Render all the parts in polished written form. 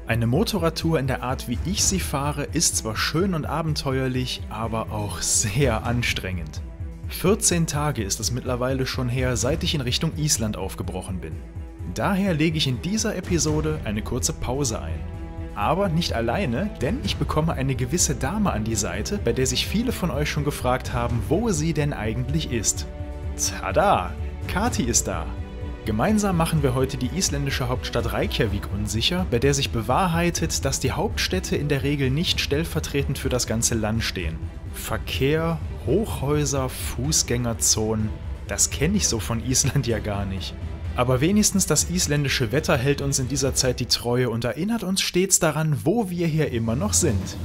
Eine Motorradtour in der Art, wie ich sie fahre, ist zwar schön und abenteuerlich, aber auch sehr anstrengend. 14 Tage ist es mittlerweile schon her, seit ich in Richtung Island aufgebrochen bin. Daher lege ich in dieser Episode eine kurze Pause ein. Aber nicht alleine, denn ich bekomme eine gewisse Dame an die Seite, bei der sich viele von euch schon gefragt haben, wo sie denn eigentlich ist. Tada! Kati ist da! Gemeinsam machen wir heute die isländische Hauptstadt Reykjavik unsicher, bei der sich bewahrheitet, dass die Hauptstädte in der Regel nicht stellvertretend für das ganze Land stehen. Verkehr, Hochhäuser, Fußgängerzonen, das kenne ich so von Island ja gar nicht. Aber wenigstens das isländische Wetter hält uns in dieser Zeit die Treue und erinnert uns stets daran, wo wir hier immer noch sind.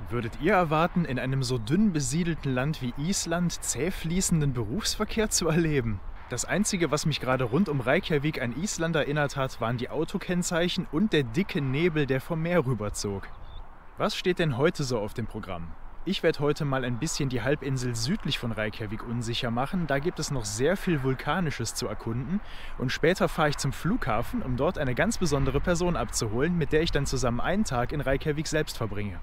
Würdet ihr erwarten, in einem so dünn besiedelten Land wie Island zäh fließenden Berufsverkehr zu erleben? Das Einzige, was mich gerade rund um Reykjavik an Island erinnert hat, waren die Autokennzeichen und der dicke Nebel, der vom Meer rüberzog. Was steht denn heute so auf dem Programm? Ich werde heute mal ein bisschen die Halbinsel südlich von Reykjavik unsicher machen, da gibt es noch sehr viel Vulkanisches zu erkunden und später fahre ich zum Flughafen, um dort eine ganz besondere Person abzuholen, mit der ich dann zusammen einen Tag in Reykjavik selbst verbringe.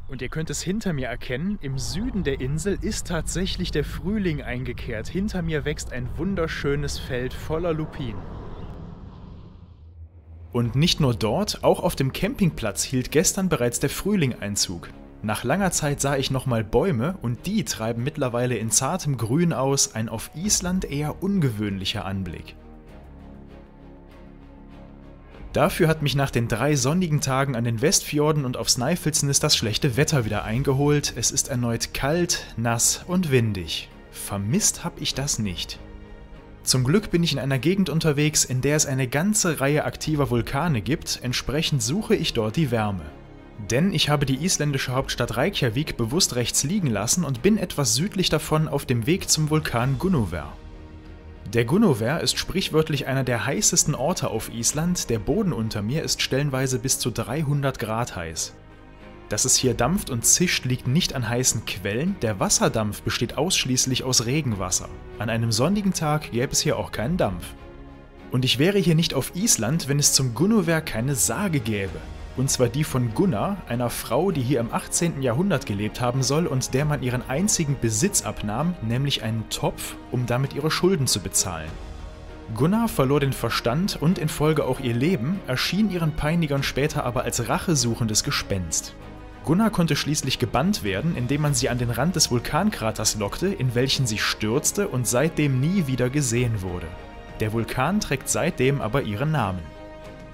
Und ihr könnt es hinter mir erkennen, im Süden der Insel ist tatsächlich der Frühling eingekehrt. Hinter mir wächst ein wunderschönes Feld voller Lupinen. Und nicht nur dort, auch auf dem Campingplatz hielt gestern bereits der Frühling Einzug. Nach langer Zeit sah ich nochmal Bäume und die treiben mittlerweile in zartem Grün aus, ein auf Island eher ungewöhnlicher Anblick. Dafür hat mich nach den 3 sonnigen Tagen an den Westfjorden und auf Snæfellsnes das schlechte Wetter wieder eingeholt. Es ist erneut kalt, nass und windig. Vermisst habe ich das nicht. Zum Glück bin ich in einer Gegend unterwegs, in der es eine ganze Reihe aktiver Vulkane gibt, entsprechend suche ich dort die Wärme. Denn ich habe die isländische Hauptstadt Reykjavik bewusst rechts liegen lassen und bin etwas südlich davon auf dem Weg zum Vulkan Gunnover. Der Gunnover ist sprichwörtlich einer der heißesten Orte auf Island, der Boden unter mir ist stellenweise bis zu 300 Grad heiß. Dass es hier dampft und zischt, liegt nicht an heißen Quellen, der Wasserdampf besteht ausschließlich aus Regenwasser. An einem sonnigen Tag gäbe es hier auch keinen Dampf. Und ich wäre hier nicht auf Island, wenn es zum Gunnover keine Sage gäbe. Und zwar die von Gunnar, einer Frau, die hier im 18. Jahrhundert gelebt haben soll und der man ihren einzigen Besitz abnahm, nämlich einen Topf, um damit ihre Schulden zu bezahlen. Gunnar verlor den Verstand und in Folge auch ihr Leben, erschien ihren Peinigern später aber als rachesuchendes Gespenst. Gunnar konnte schließlich gebannt werden, indem man sie an den Rand des Vulkankraters lockte, in welchen sie stürzte und seitdem nie wieder gesehen wurde. Der Vulkan trägt seitdem aber ihren Namen.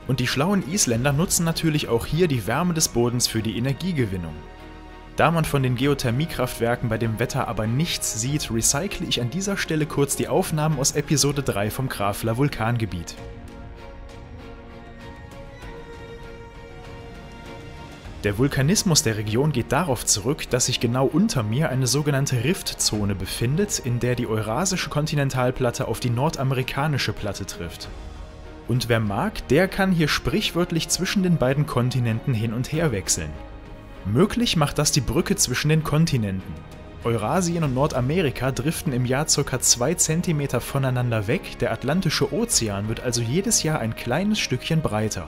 Und die schlauen Isländer nutzen natürlich auch hier die Wärme des Bodens für die Energiegewinnung. Da man von den Geothermiekraftwerken bei dem Wetter aber nichts sieht, recycle ich an dieser Stelle kurz die Aufnahmen aus Episode 3 vom Krafla Vulkangebiet. Der Vulkanismus der Region geht darauf zurück, dass sich genau unter mir eine sogenannte Riftzone befindet, in der die eurasische Kontinentalplatte auf die nordamerikanische Platte trifft. Und wer mag, der kann hier sprichwörtlich zwischen den beiden Kontinenten hin und her wechseln. Möglich macht das die Brücke zwischen den Kontinenten. Eurasien und Nordamerika driften im Jahr ca. 2 cm voneinander weg, der Atlantische Ozean wird also jedes Jahr ein kleines Stückchen breiter.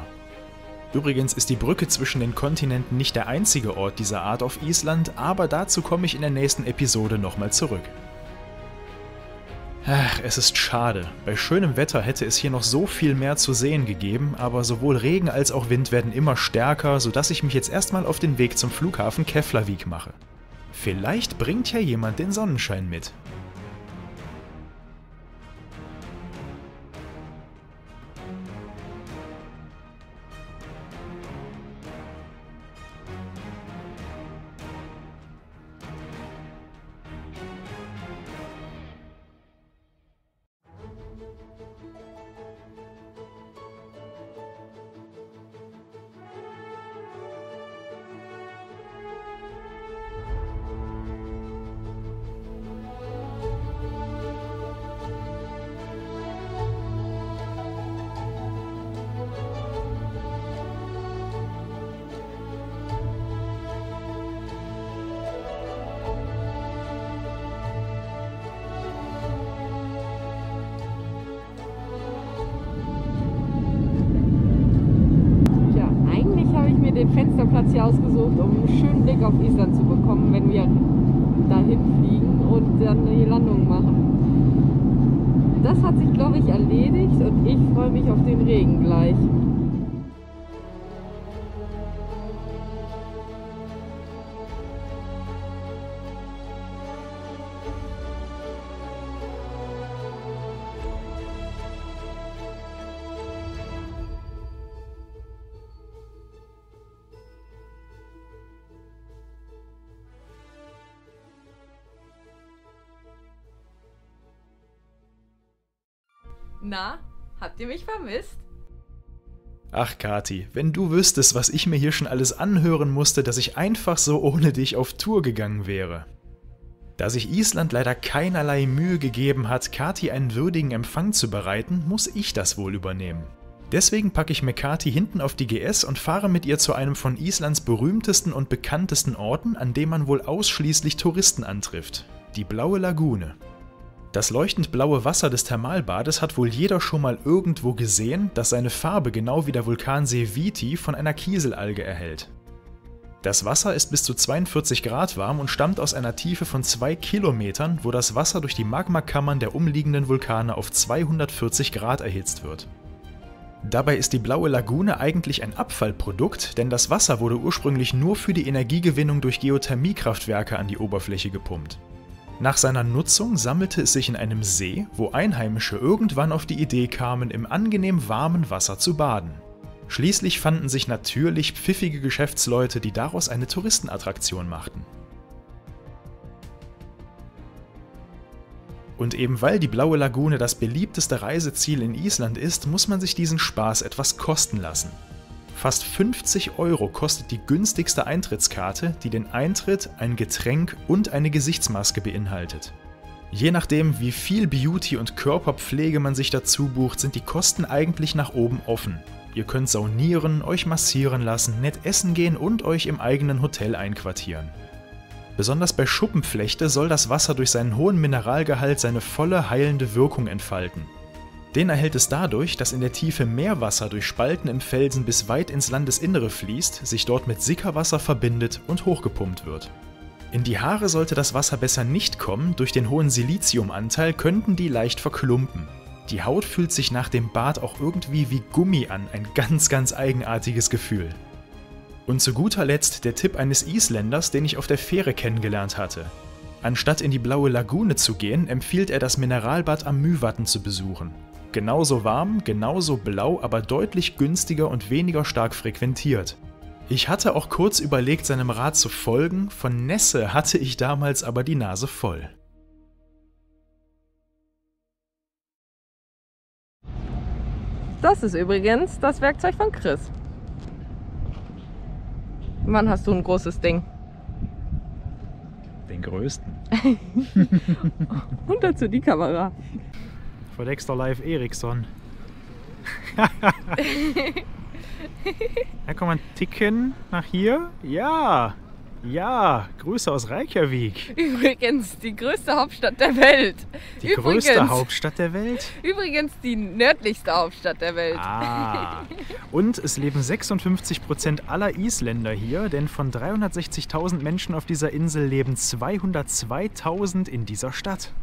Übrigens ist die Brücke zwischen den Kontinenten nicht der einzige Ort dieser Art auf Island, aber dazu komme ich in der nächsten Episode nochmal zurück. Ach, es ist schade. Bei schönem Wetter hätte es hier noch so viel mehr zu sehen gegeben, aber sowohl Regen als auch Wind werden immer stärker, sodass ich mich jetzt erstmal auf den Weg zum Flughafen Keflavik mache. Vielleicht bringt ja jemand den Sonnenschein mit. hier ausgesucht, um einen schönen Blick auf Island zu bekommen, wenn wir dahin fliegen und dann die Landung machen. Das hat sich, glaube ich, erledigt und ich freue mich auf den Regen gleich. Na, habt ihr mich vermisst? Ach Kathi, wenn du wüsstest, was ich mir hier schon alles anhören musste, dass ich einfach so ohne dich auf Tour gegangen wäre. Da sich Island leider keinerlei Mühe gegeben hat, Kathi einen würdigen Empfang zu bereiten, muss ich das wohl übernehmen. Deswegen packe ich mir Kathi hinten auf die GS und fahre mit ihr zu einem von Islands berühmtesten und bekanntesten Orten, an dem man wohl ausschließlich Touristen antrifft: die Blaue Lagune. Das leuchtend blaue Wasser des Thermalbades hat wohl jeder schon mal irgendwo gesehen, das seine Farbe genau wie der Vulkansee Viti von einer Kieselalge erhält. Das Wasser ist bis zu 42 Grad warm und stammt aus einer Tiefe von 2 Kilometern, wo das Wasser durch die Magmakammern der umliegenden Vulkane auf 240 Grad erhitzt wird. Dabei ist die Blaue Lagune eigentlich ein Abfallprodukt, denn das Wasser wurde ursprünglich nur für die Energiegewinnung durch Geothermiekraftwerke an die Oberfläche gepumpt. Nach seiner Nutzung sammelte es sich in einem See, wo Einheimische irgendwann auf die Idee kamen, im angenehm warmen Wasser zu baden. Schließlich fanden sich natürlich pfiffige Geschäftsleute, die daraus eine Touristenattraktion machten. Und eben weil die Blaue Lagune das beliebteste Reiseziel in Island ist, muss man sich diesen Spaß etwas kosten lassen. Fast 50 € kostet die günstigste Eintrittskarte, die den Eintritt, ein Getränk und eine Gesichtsmaske beinhaltet. Je nachdem, wie viel Beauty- und Körperpflege man sich dazu bucht, sind die Kosten eigentlich nach oben offen. Ihr könnt saunieren, euch massieren lassen, nett essen gehen und euch im eigenen Hotel einquartieren. Besonders bei Schuppenflechte soll das Wasser durch seinen hohen Mineralgehalt seine volle heilende Wirkung entfalten. Den erhält es dadurch, dass in der Tiefe Meerwasser durch Spalten im Felsen bis weit ins Landesinnere fließt, sich dort mit Sickerwasser verbindet und hochgepumpt wird. In die Haare sollte das Wasser besser nicht kommen, durch den hohen Siliziumanteil könnten die leicht verklumpen. Die Haut fühlt sich nach dem Bad auch irgendwie wie Gummi an, ein ganz eigenartiges Gefühl. Und zu guter Letzt der Tipp eines Isländers, den ich auf der Fähre kennengelernt hatte. Anstatt in die Blaue Lagune zu gehen, empfiehlt er das Mineralbad am Mývatn zu besuchen. Genauso warm, genauso blau, aber deutlich günstiger und weniger stark frequentiert. Ich hatte auch kurz überlegt, seinem Rat zu folgen, von Nässe hatte ich damals aber die Nase voll. Das ist übrigens das Werkzeug von Chris. Mann, hast du ein großes Ding. Den größten. Und dazu die Kamera. Von Dexter Live Ericsson. Da kann man ticken nach hier. Ja, ja, Grüße aus Reykjavik. Übrigens die größte Hauptstadt der Welt. Die größte Hauptstadt der Welt? Übrigens die nördlichste Hauptstadt der Welt. Ah. Und es leben 56% aller Isländer hier, denn von 360.000 Menschen auf dieser Insel leben 202.000 in dieser Stadt.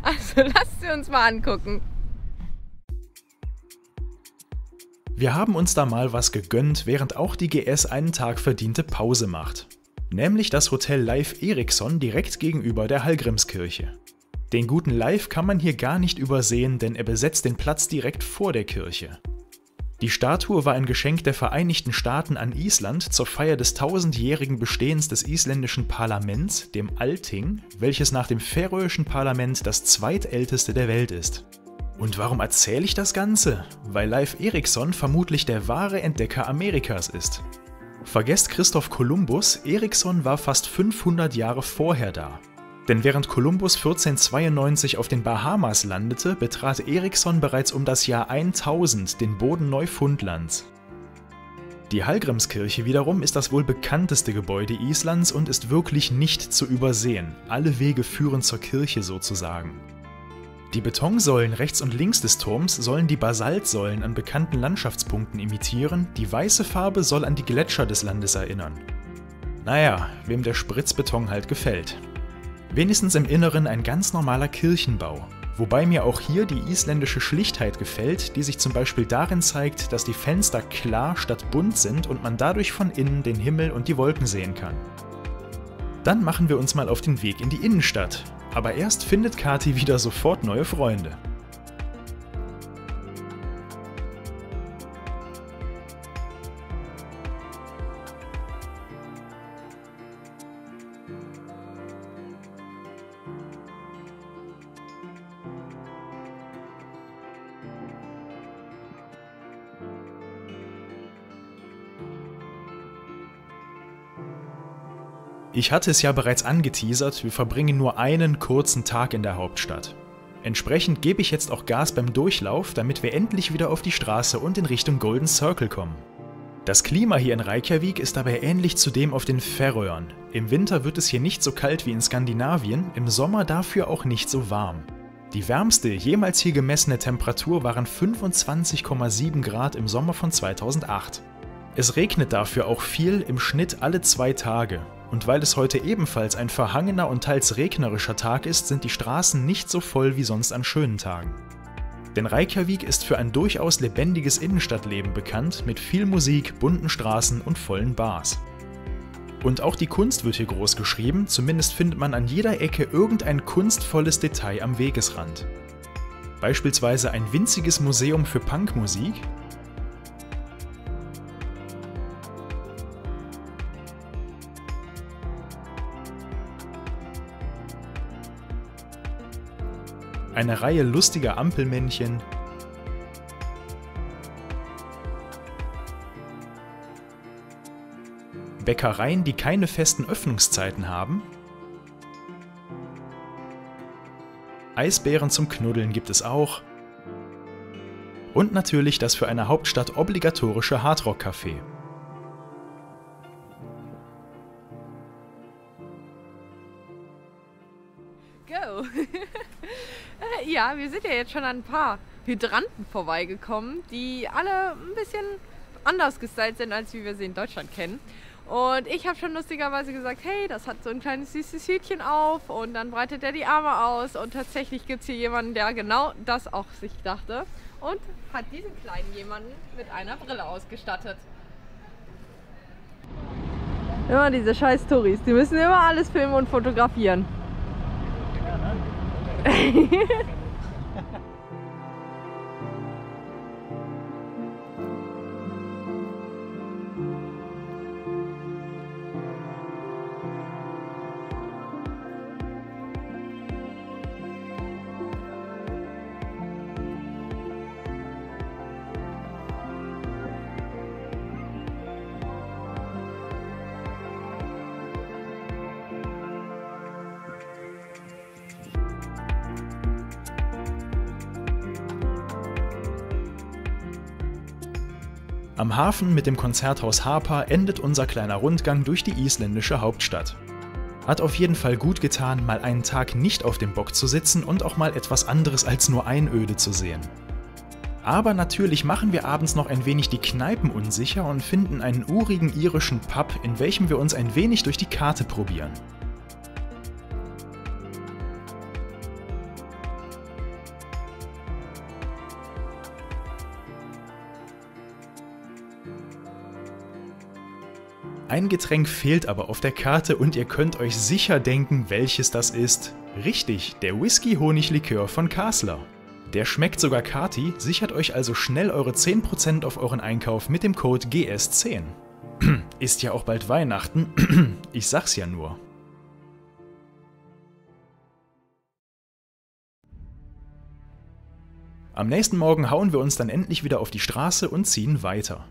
Also lasst sie uns mal angucken. Wir haben uns da mal was gegönnt, während auch die GS einen Tag verdiente Pause macht. Nämlich das Hotel Leif Eriksson direkt gegenüber der Hallgrímskirche. Den guten Leif kann man hier gar nicht übersehen, denn er besetzt den Platz direkt vor der Kirche. Die Statue war ein Geschenk der Vereinigten Staaten an Island zur Feier des 1000-jährigen Bestehens des isländischen Parlaments, dem Althing, welches nach dem färöischen Parlament das zweitälteste der Welt ist. Und warum erzähle ich das Ganze? Weil Leif Eriksson vermutlich der wahre Entdecker Amerikas ist. Vergesst Christoph Kolumbus, Eriksson war fast 500 Jahre vorher da. Denn während Kolumbus 1492 auf den Bahamas landete, betrat Eriksson bereits um das Jahr 1000 den Boden Neufundlands. Die Hallgrímskirche wiederum ist das wohl bekannteste Gebäude Islands und ist wirklich nicht zu übersehen. Alle Wege führen zur Kirche sozusagen. Die Betonsäulen rechts und links des Turms sollen die Basaltsäulen an bekannten Landschaftspunkten imitieren, die weiße Farbe soll an die Gletscher des Landes erinnern. Naja, wem der Spritzbeton halt gefällt. Wenigstens im Inneren ein ganz normaler Kirchenbau. Wobei mir auch hier die isländische Schlichtheit gefällt, die sich zum Beispiel darin zeigt, dass die Fenster klar statt bunt sind und man dadurch von innen den Himmel und die Wolken sehen kann. Dann machen wir uns mal auf den Weg in die Innenstadt. Aber erst findet Kati wieder sofort neue Freunde. Ich hatte es ja bereits angeteasert, wir verbringen nur einen kurzen Tag in der Hauptstadt. Entsprechend gebe ich jetzt auch Gas beim Durchlauf, damit wir endlich wieder auf die Straße und in Richtung Golden Circle kommen. Das Klima hier in Reykjavik ist dabei ähnlich zu dem auf den Färöern. Im Winter wird es hier nicht so kalt wie in Skandinavien, im Sommer dafür auch nicht so warm. Die wärmste jemals hier gemessene Temperatur waren 25,7 Grad im Sommer von 2008. Es regnet dafür auch viel, im Schnitt alle 2 Tage. Und weil es heute ebenfalls ein verhangener und teils regnerischer Tag ist, sind die Straßen nicht so voll wie sonst an schönen Tagen. Denn Reykjavik ist für ein durchaus lebendiges Innenstadtleben bekannt, mit viel Musik, bunten Straßen und vollen Bars. Und auch die Kunst wird hier groß geschrieben, zumindest findet man an jeder Ecke irgendein kunstvolles Detail am Wegesrand. Beispielsweise ein winziges Museum für Punkmusik, eine Reihe lustiger Ampelmännchen, Bäckereien, die keine festen Öffnungszeiten haben, Eisbären zum Knuddeln gibt es auch und natürlich das für eine Hauptstadt obligatorische Hardrock-Café. Go! Ja, wir sind ja jetzt schon an ein paar Hydranten vorbeigekommen, die alle ein bisschen anders gestylt sind, als wie wir sie in Deutschland kennen. Und ich habe schon lustigerweise gesagt, hey, das hat so ein kleines süßes Hütchen auf und dann breitet er die Arme aus und tatsächlich gibt es hier jemanden, der genau das auch sich dachte und hat diesen kleinen jemanden mit einer Brille ausgestattet. Immer diese scheiß Touris, die müssen immer alles filmen und fotografieren. Am Hafen mit dem Konzerthaus Hapa endet unser kleiner Rundgang durch die isländische Hauptstadt. Hat auf jeden Fall gut getan, mal einen Tag nicht auf dem Bock zu sitzen und auch mal etwas anderes als nur Einöde zu sehen. Aber natürlich machen wir abends noch ein wenig die Kneipen unsicher und finden einen urigen irischen Pub, in welchem wir uns ein wenig durch die Karte probieren. Ein Getränk fehlt aber auf der Karte und ihr könnt euch sicher denken, welches das ist. Richtig, der Whisky-Honig-Likör von Kassler. Der schmeckt sogar Kati, sichert euch also schnell eure 10% auf euren Einkauf mit dem Code GS10. Ist ja auch bald Weihnachten, ich sag's ja nur. Am nächsten Morgen hauen wir uns dann endlich wieder auf die Straße und ziehen weiter.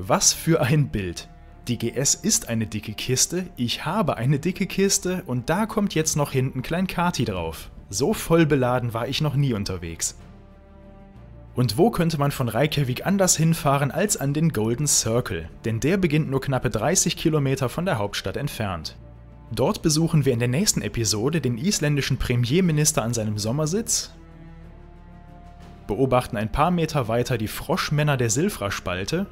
Was für ein Bild! Die GS ist eine dicke Kiste, ich habe eine dicke Kiste und da kommt jetzt noch hinten Klein Kati drauf. So voll beladen war ich noch nie unterwegs. Und wo könnte man von Reykjavik anders hinfahren als an den Golden Circle? Denn der beginnt nur knappe 30 Kilometer von der Hauptstadt entfernt. Dort besuchen wir in der nächsten Episode den isländischen Premierminister an seinem Sommersitz, beobachten ein paar Meter weiter die Froschmänner der Silfra-Spalte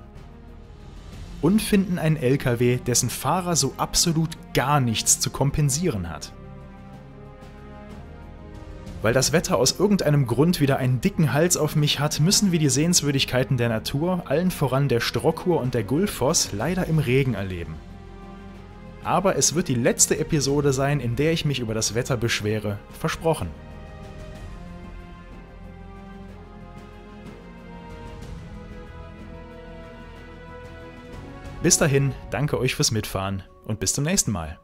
und finden einen LKW, dessen Fahrer so absolut gar nichts zu kompensieren hat. Weil das Wetter aus irgendeinem Grund wieder einen dicken Hals auf mich hat, müssen wir die Sehenswürdigkeiten der Natur, allen voran der Strokkur und der Gullfoss, leider im Regen erleben. Aber es wird die letzte Episode sein, in der ich mich über das Wetter beschwere. Versprochen. Bis dahin, danke euch fürs Mitfahren und bis zum nächsten Mal.